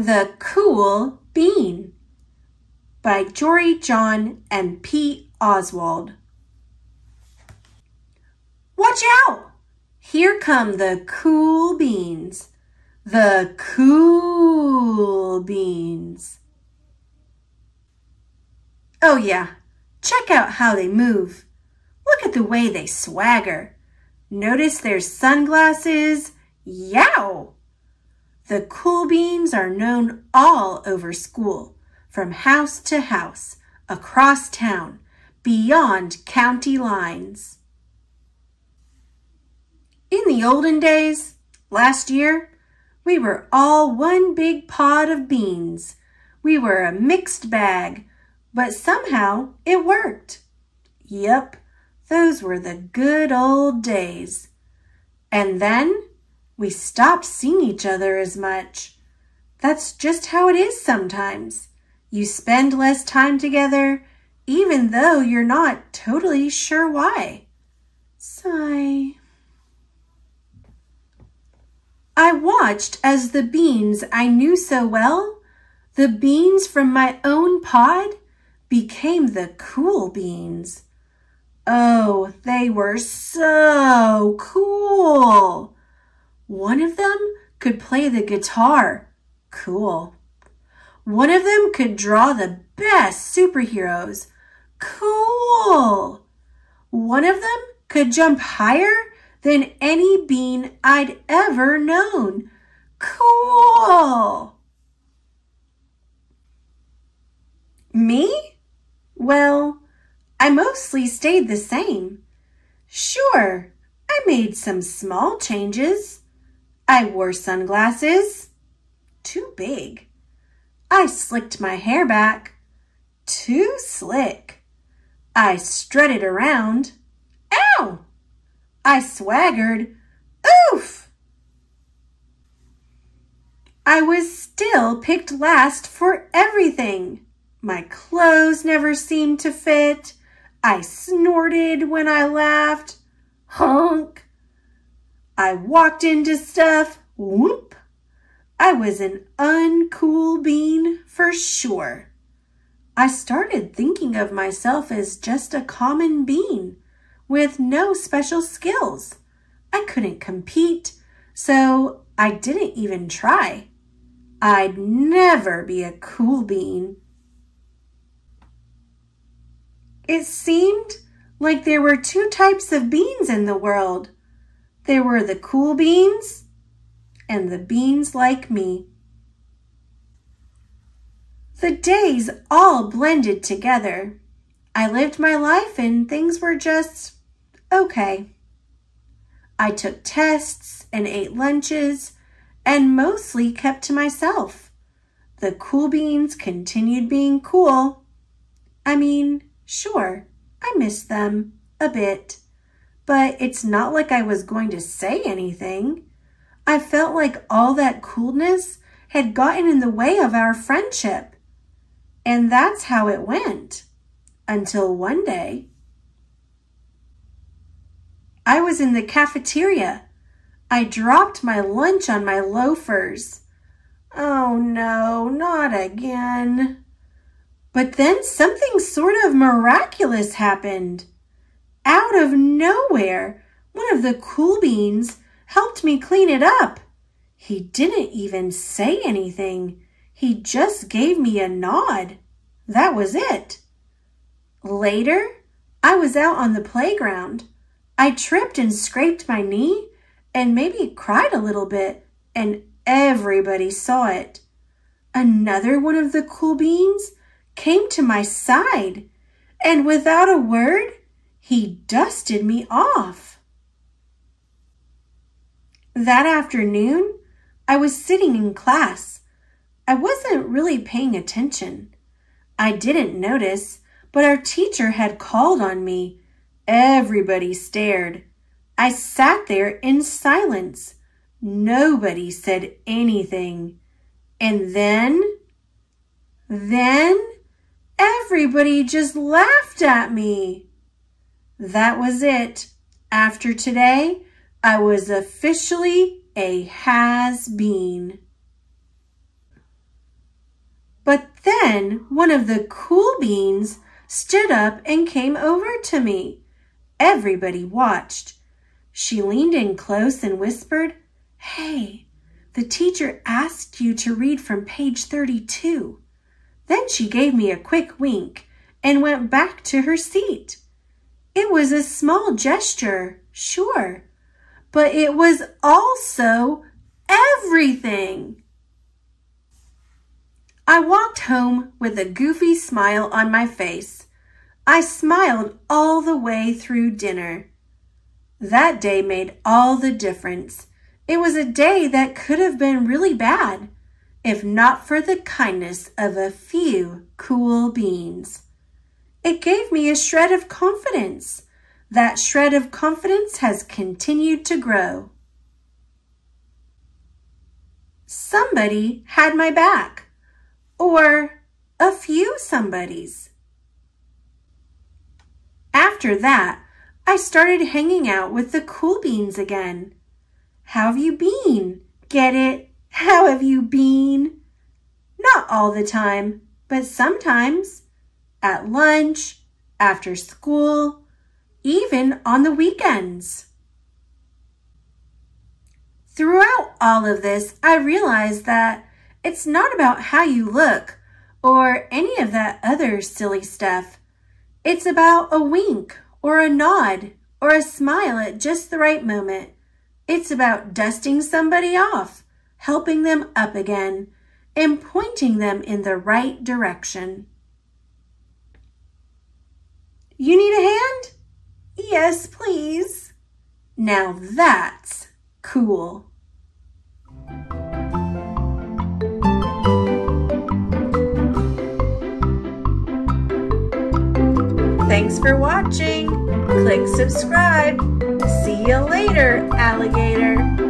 The Cool Bean by Jory John and Pete Oswald. Watch out! Here come the cool beans. The cool beans. Oh yeah, check out how they move. Look at the way they swagger. Notice their sunglasses. Yow! The cool beans are known all over school, from house to house, across town, beyond county lines. In the olden days, last year, we were all one big pod of beans. We were a mixed bag, but somehow it worked. Yep, those were the good old days. And then we stopped seeing each other as much. That's just how it is sometimes. You spend less time together, even though you're not totally sure why. Sigh. I watched as the beans I knew so well, the beans from my own pod, became the cool beans. Oh, they were so cool. One of them could play the guitar. Cool. One of them could draw the best superheroes. Cool. One of them could jump higher than any bean I'd ever known. Cool. Me? Well, I mostly stayed the same. Sure, I made some small changes. I wore sunglasses. Too big. I slicked my hair back. Too slick. I strutted around. Ow! I swaggered. Oof! I was still picked last for everything. My clothes never seemed to fit. I snorted when I laughed. Honk! I walked into stuff. Whoop! I was an uncool bean for sure. I started thinking of myself as just a common bean with no special skills. I couldn't compete, so I didn't even try. I'd never be a cool bean. It seemed like there were two types of beans in the world. There were the cool beans and the beans like me. The days all blended together. I lived my life and things were just okay. I took tests and ate lunches and mostly kept to myself. The cool beans continued being cool. I mean, sure, I missed them a bit, but it's not like I was going to say anything. I felt like all that coolness had gotten in the way of our friendship. And that's how it went. Until one day, I was in the cafeteria. I dropped my lunch on my loafers. Oh no, not again. But then something sort of miraculous happened. Out of nowhere, one of the cool beans helped me clean it up. He didn't even say anything. He just gave me a nod. That was it. Later, I was out on the playground. I tripped and scraped my knee and maybe cried a little bit, and everybody saw it. Another one of the cool beans came to my side, and without a word, he dusted me off. That afternoon, I was sitting in class. I wasn't really paying attention. I didn't notice, but our teacher had called on me. Everybody stared. I sat there in silence. Nobody said anything. And then everybody just laughed at me. That was it. After today, I was officially a has-been. But then one of the cool beans stood up and came over to me. Everybody watched. She leaned in close and whispered, "Hey, the teacher asked you to read from page 32. Then she gave me a quick wink and went back to her seat. It was a small gesture, sure, but it was also everything." I walked home with a goofy smile on my face. I smiled all the way through dinner. That day made all the difference. It was a day that could have been really bad, if not for the kindness of a few cool beans. It gave me a shred of confidence. That shred of confidence has continued to grow. Somebody had my back. Or a few somebodies. After that, I started hanging out with the cool beans again. How have you been? Get it? How have you been? Not all the time, but sometimes. At lunch, after school, even on the weekends. Throughout all of this, I realized that it's not about how you look or any of that other silly stuff. It's about a wink or a nod or a smile at just the right moment. It's about dusting somebody off, helping them up again, and pointing them in the right direction. You need a hand? Yes, please. Now that's cool. Thanks for watching. Click subscribe. See you later, alligator.